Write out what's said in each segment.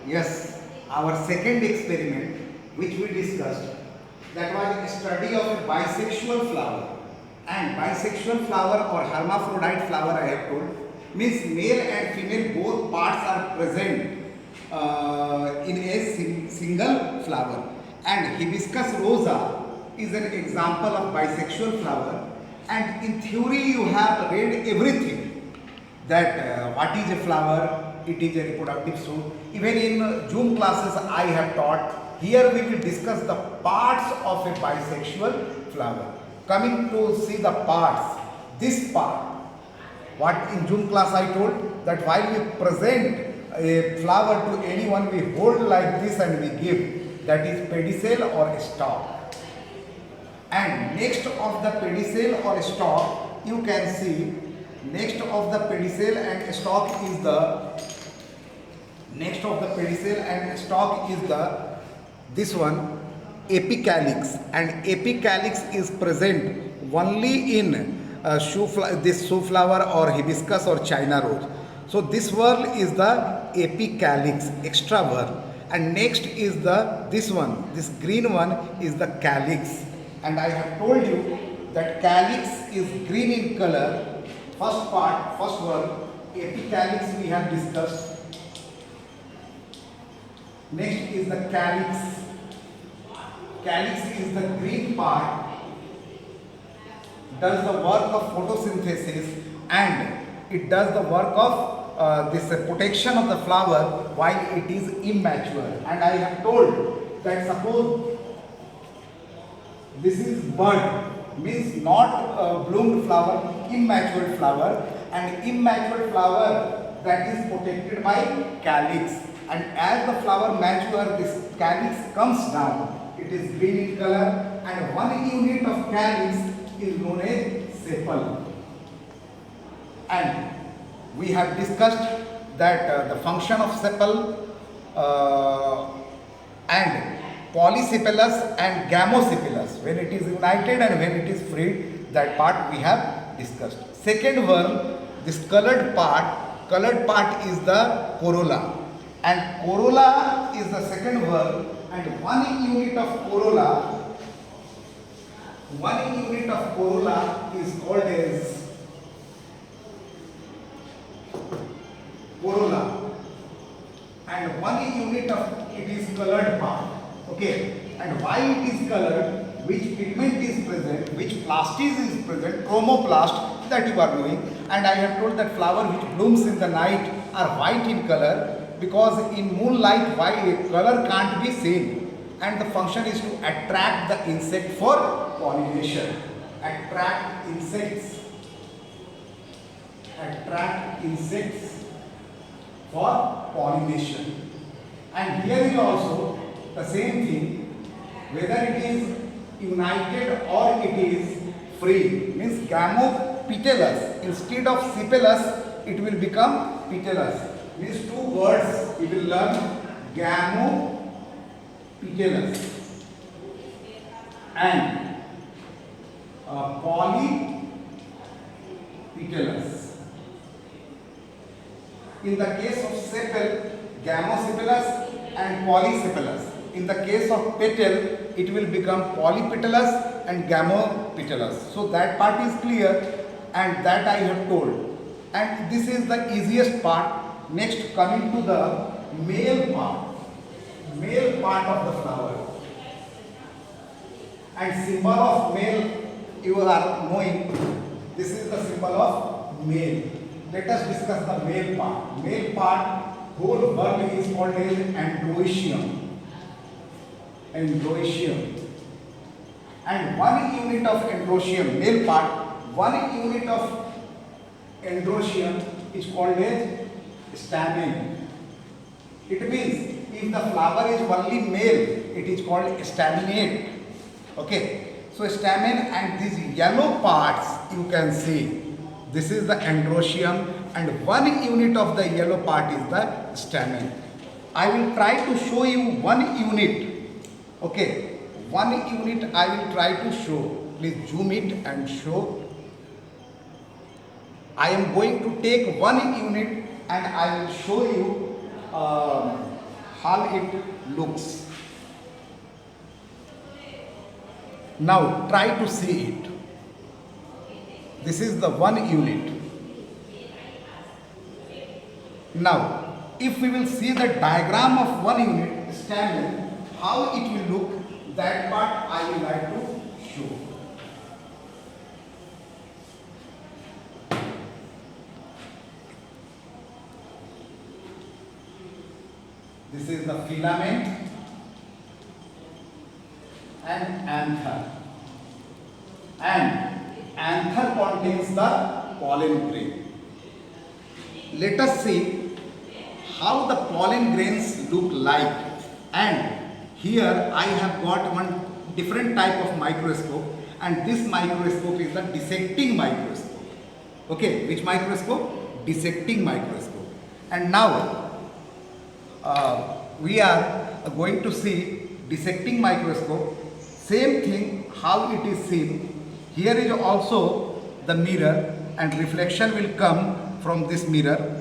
Yes, our second experiment which we discussed, that was a study of a bisexual flower. And bisexual flower or hermaphrodite flower, I have told, means male and female both parts are present in a single flower. And hibiscus rosa is an example of bisexual flower. And in theory you have read everything, that what is a flower, it is a reproductive suit. Even in June classes I have taught. Here we will discuss the parts of a bisexual flower. Coming to see the parts, this part, what in June class I told, that while we present a flower to anyone, we hold like this and we give, that is pedicel or stalk. And next of the pedicel or stalk, you can see, next of the pedicel and stalk is the, next of the pedicel and stalk is the, this one, apicalyx. And apicalyx is present only in this shoe flower or hibiscus or China rose. So this whorl is the apicalyx, extra whorl. And next is the, this one, this green one is the calyx. And I have told you that calyx is green in color. First part, first whorl, apicalyx we have discussed. Next is the calyx. Calyx is the green part, does the work of photosynthesis, and it does the work of this protection of the flower while it is immature. And I have told that suppose this is bud, means not bloomed flower, immature flower, and immature flower that is protected by calyx. And as the flower matures, this calyx comes down. It is green in color, and one unit of calyx is known as sepal. And we have discussed that the function of sepal and polysepalous and gamosepalous, when it is united and when it is freed, that part we have discussed. Second whorl, this colored part is the corolla. And corolla is the second whorl, and one unit of corolla is called as corolla, and one unit of it is colored part. Okay, and why it is colored, which pigment is present, which plastis is present, chromoplast, that you are knowing. And I have told that flower which blooms in the night are white in color, because in moonlight white color can't be seen, and the function is to attract the insect for pollination. Attract insects for pollination. And here is also the same thing, whether it is united or it is free, means gamopetalous. Instead of sepalous, it will become petalous. These two words we will learn, gamopetalous and polypetalous. In the case of sepal, gamosepalous and polysepalous. In the case of petal, it will become polypetalous and gamopetalous. So that part is clear, and that I have told. And this is the easiest part. Next, coming to the male part of the flower. And symbol of male, you are knowing, this is the symbol of male. Let us discuss the male part. Male part, whole whorl is called as androecium. And one unit of androecium, male part, one unit of androecium is called as stamen. It means if the flower is only male, it is called staminate. Okay, so stamen, and these yellow parts you can see, this is the androecium, and one unit of the yellow part is the stamen. I will try to show you one unit. Okay, one unit I will try to show. Please zoom it and show. I am going to take one unit and I will show you it looks. Now try to see it. This is the 1 unit. Now, if we will see the diagram of 1 unit Stanley, how it will look, that part I will like to show. This is the filament and anther. And anther contains the pollen grain. Let us see how the pollen grains look like. And here I have got one different type of microscope, and this microscope is the dissecting microscope. Okay, which microscope? Dissecting microscope. And now we are going to see dissecting microscope. Same thing how it is seen. Here is also the mirror, and reflection will come from this mirror.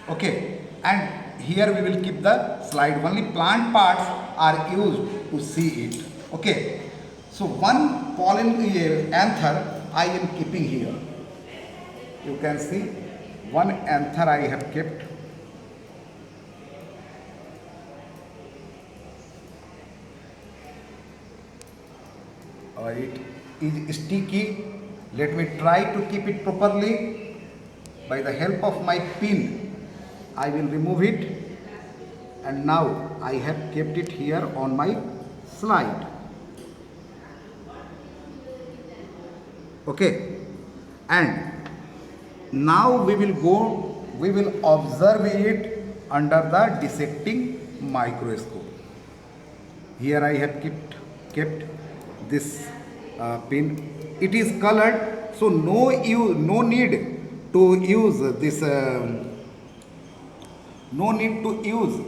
Okay, and here we will keep the slide. Only plant parts are used to see it. Okay, so one pollen anther I am keeping here. You can see one anther I have kept. It is sticky. Let me try to keep it properly. By the help of my pin, I will remove it, and now I have kept it here on my slide. Okay, and now we will observe it under the dissecting microscope. Here I have kept this pin. It is colored, so no need to use this. No need to use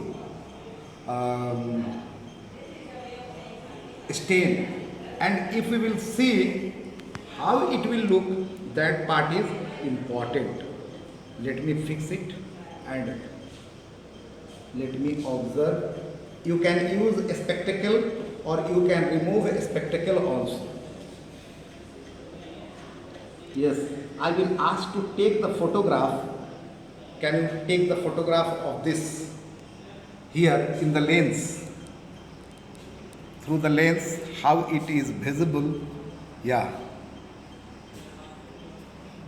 stain. And if we will see how it will look, that part is important. Let me fix it and let me observe. You can use a spectacle or you can remove a spectacle also. Yes, I will ask to take the photograph. Can you take the photograph of this here in the lens? Through the lens, how it is visible. Yeah.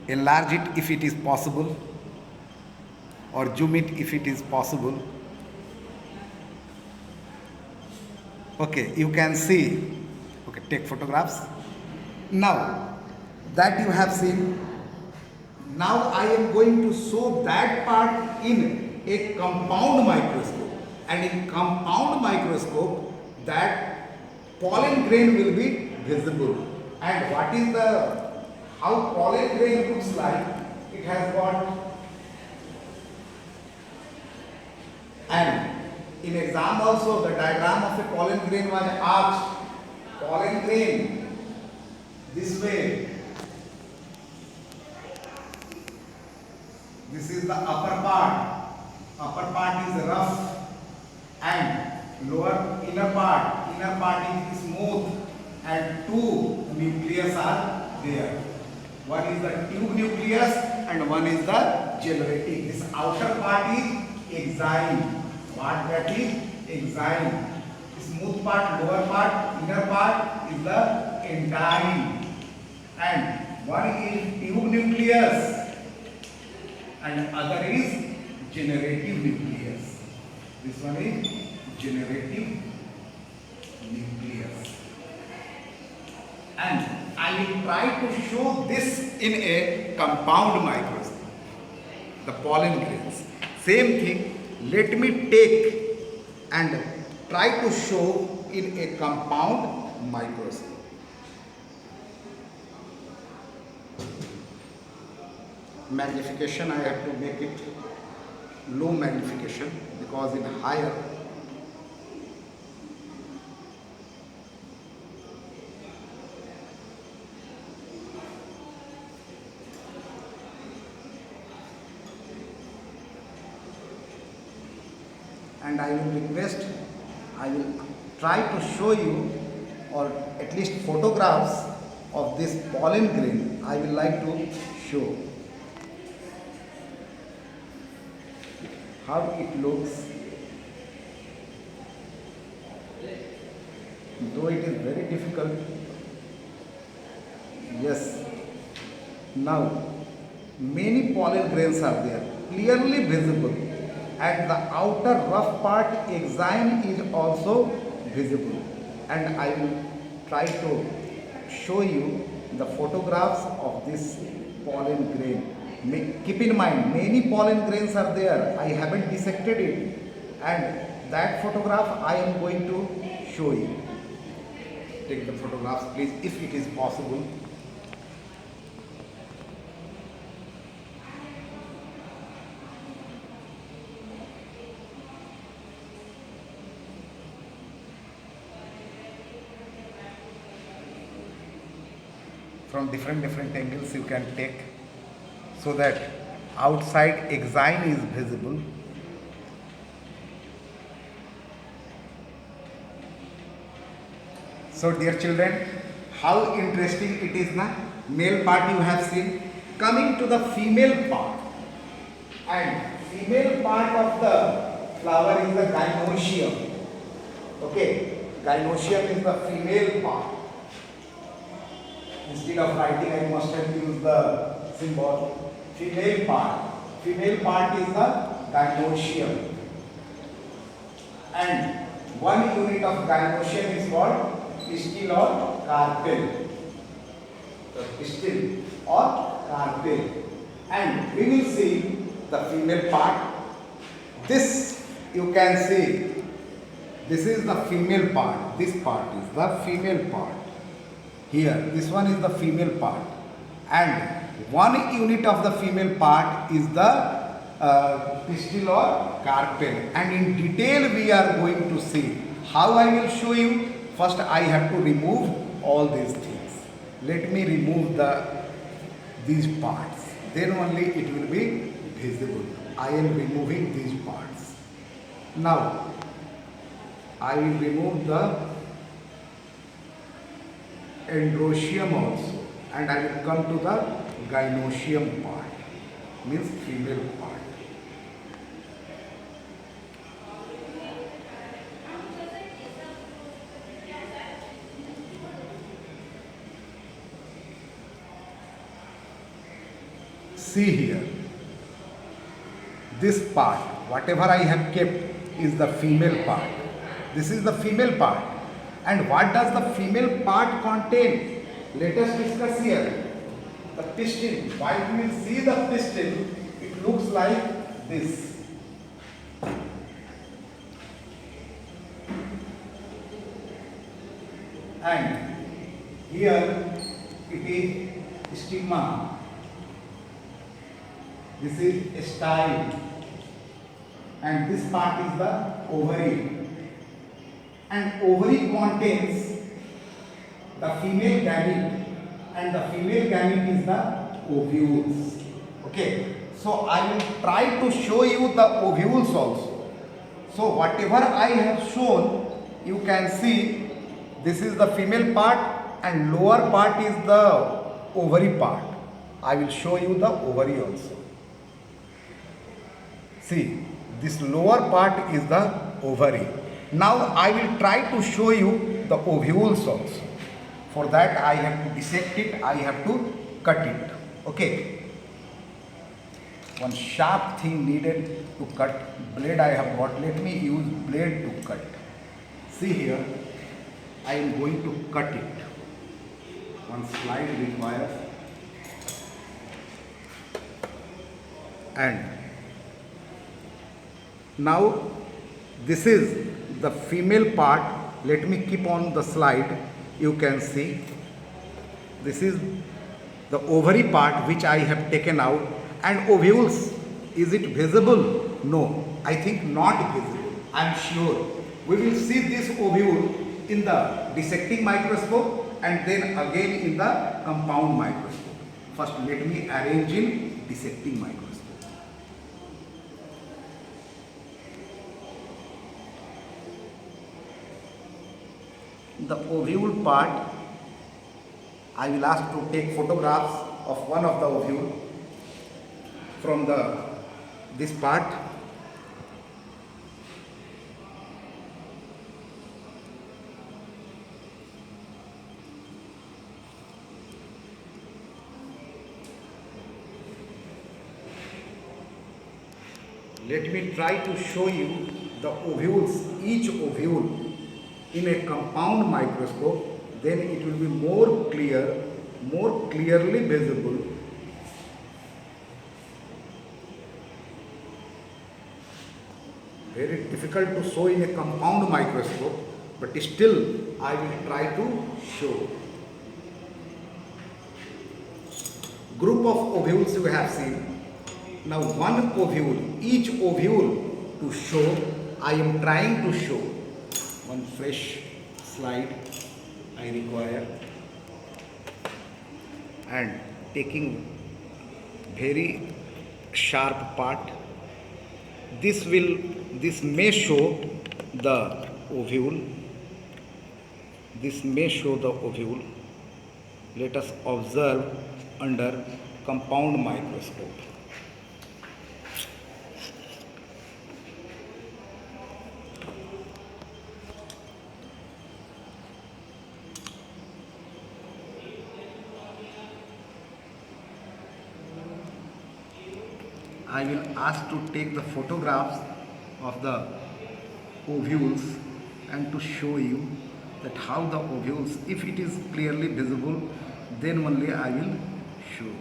Enlarge it if it is possible, or zoom it if it is possible. Okay, you can see. Okay, take photographs. Now that you have seen, now I am going to show that part in a compound microscope. And in compound microscope, that pollen grain will be visible. And what is how pollen grain looks like? It has got, and in exam also the diagram of a pollen grain was asked. Pollen grain this way. This is the upper part. Upper part is rough, and inner part is smooth, and two nucleus are there. One is the tube nucleus and one is the generating. This outer part is exine. What that is? Exine. Smooth part, lower part, inner part is the endine. And one is tube nucleus and other is generative nucleus. This one is generative nucleus. And I will try to show this in a compound microscope. The pollen grains. Same thing, let me take and try to show in a compound microscope. Magnification I have to make it low magnification, because in higher and I will request, I will try to show you, or at least photographs of this pollen grain I will like to show how it looks, though it is very difficult. Yes, now many pollen grains are there, clearly visible, and the outer rough part exine is also visible, and I will try to show you the photographs of this pollen grain. Keep in mind, many pollen grains are there, I haven't dissected it, and that photograph I am going to show you. Take the photographs please, if it is possible. From different angles you can take, so that outside exine is visible. So dear children, how interesting it is now. Male part you have seen. Coming to the female part, and female part of the flower is the gynoecium. Okay, gynoecium is the female part. Instead of writing, I must have used the symbol female part. Female part is the gynoecium, and one unit of gynoecium is called pistil or carpel. The pistil or carpel, and we will see the female part. This you can see. This is the female part. This part is the female part. Here, this one is the female part, and one unit of the female part is the pistil or carpel, and in detail we are going to see. How I will show you? First I have to remove all these things. Let me remove these parts, then only it will be visible. I am removing these parts. Now I will remove the androecium also, and I will come to the gynoecium part, means female part. See here, this part, whatever I have kept is the female part. This is the female part. And what does the female part contain? Let us discuss here. The pistil. While we will see the pistil, it looks like this. And here it is stigma. This is style. And this part is the ovary. And ovary contains the female gamete, and the female gamete is the ovules. Okay, so I will try to show you the ovules also. So whatever I have shown, you can see this is the female part, and lower part is the ovary part. I will show you the ovary also. See, this lower part is the ovary. Now I will try to show you the ovules also. For that I have to dissect it, I have to cut it. Okay. One sharp thing needed to cut. Blade I have got. Let me use blade to cut. See here, I am going to cut it. One slide requires. And now this is the female part. Let me keep on the slide. You can see this is the ovary part which I have taken out, and ovules, is it visible? No, I think not visible. I am sure we will see this ovule in the dissecting microscope and then again in the compound microscope. First let me arrange in dissecting microscope. the ovule part, I will ask to take photographs of one of the ovule from this part. Let me try to show you the ovules, each ovule in a compound microscope, then it will be more clearly visible. Very difficult to show in a compound microscope, but still I will try to show. Group of ovules you have seen. Now one ovule, each ovule to show, I am trying to show. One fresh slide I require, and taking very sharp part. This may show the ovule. This may show the ovule. Let us observe under compound microscope. I will ask to take the photographs of the ovules and to show you that how the ovules, if it is clearly visible, then only I will show.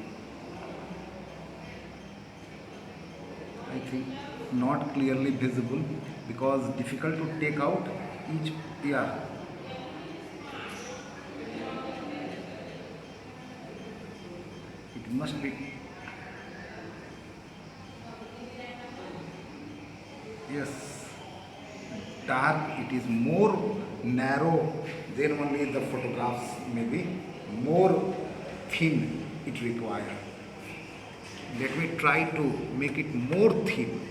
I think not clearly visible because difficult to take out each, yeah. It must be, yes, dark, it is more narrow, then only the photographs may be more thin it requires. Let me try to make it more thin.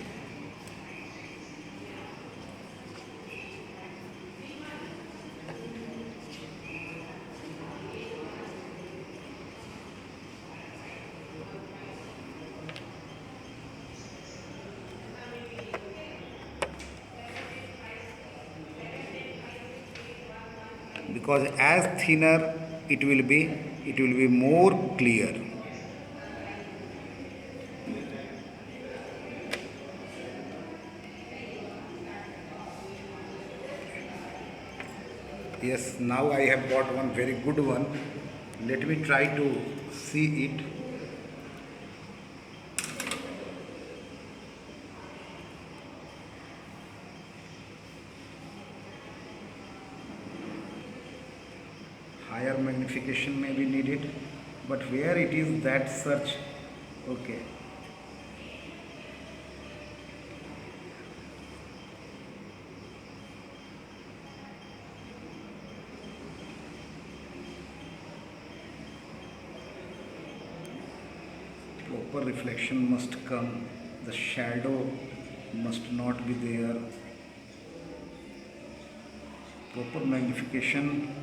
Because as thinner it will be more clear. Yes, now I have got one very good one. Let me try to see it. Higher magnification may be needed, but where it is that search, okay. Proper reflection must come, the shadow must not be there. Proper magnification.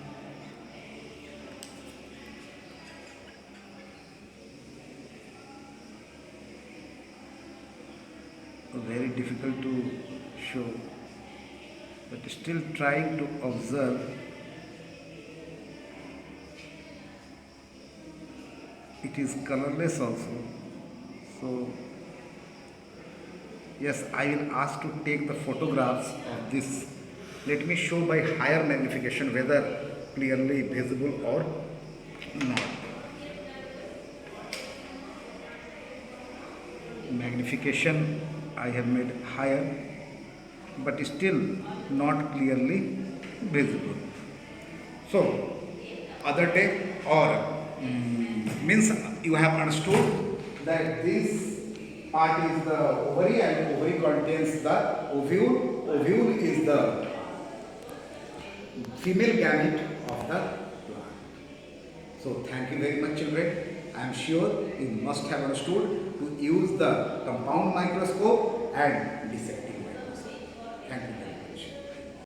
Very difficult to show, but still trying to observe. It is colorless also, so yes, I will ask to take the photographs of this. Let me show by higher magnification whether clearly visible or not. Magnification I have made higher, but still not clearly visible. So, other day or means you have understood that this part is the ovary and ovary contains the ovule. Ovule is the female gamete of the plant. So, thank you very much, children. I am sure you must have understood to use the compound microscope and dissect.